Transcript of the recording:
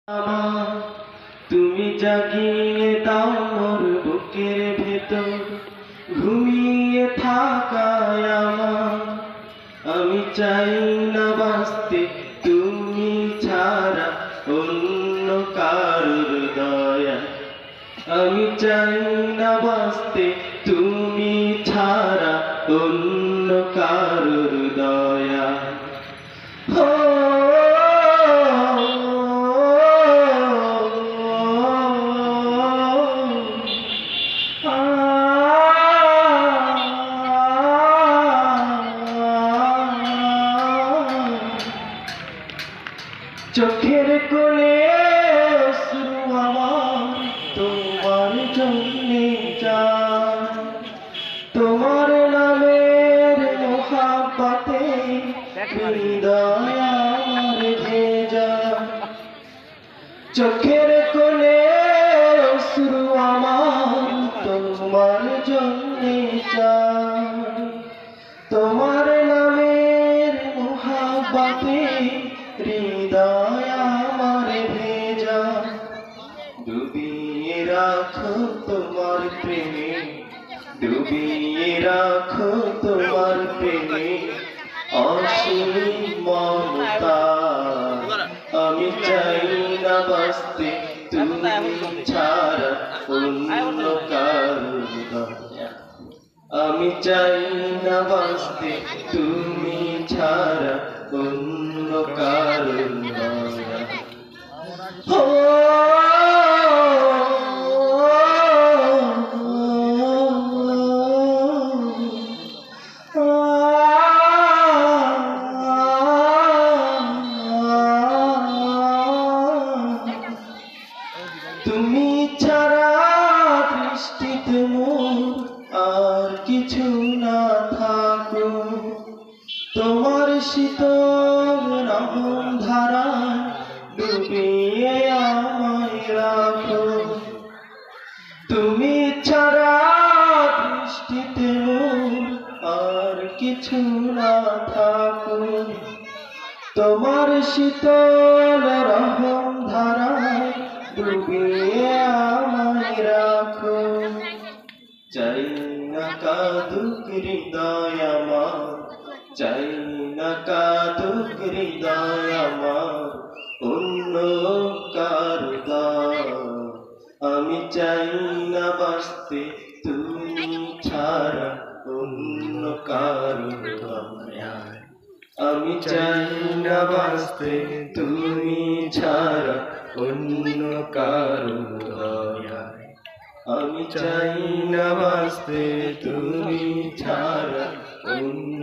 আমার তুমি জাগিয়ে দাও মোর বুকের ভেতর ঘুমিয়ে থাকায় আমার। আমি চাই না বাঁচতে তুমি ছাড়া অন্য কারোর দয়া। আমি চাই না বাঁচতে তুমি ছাড়া অন্য কারোর দয়া। চোখের কোণে অশ্রু আমার তোমার জন্যে যায়, তোমার নামের মোহাব্বতে হৃদয় আমার ভেজা। চোখের কোণে অশ্রু আমার তোমার জন্যে যায়, তোমার নামের মোহাব্বতে হৃদয় আমার ভেজা। ডুবিয়ে রাখো তোমার প্রেমে, ডুবিয়ে রাখো তোমার প্রেমে অসীম মমতা। আমি চাই না বাঁচতে তুমি ছাড়া অন্য কারোর দয়া। আমি চাই না বাঁচতে তুমি ছাড়া অন্য কারোর দয়া। তুমি ছাড়া দৃষ্টিতে মোর আর কিছু না থাকো, তোমার শীতল রহম ধারায় ডুবিয়ে আমায় রাখো। তুমি ছাড়া দৃষ্টিতে মোর আর কিছু না থাকো, তোমার শীতল রহম ধারায় ডুবিয়ে আমায় রাখো। চাই না কাঁদুক হৃদয় আমার, চাই না কাঁদুক হৃদয় আমার অন্য কারো দয়া। আমি চাই না বাঁচতে তুমি ছাড়া অন্য কারো দয়া। আমি চাই না বাঁচতে তুমি ছাড়া অন্য কারো দয়া। আমি চাই না বাঁচতে তুমি ছাড়া অন্য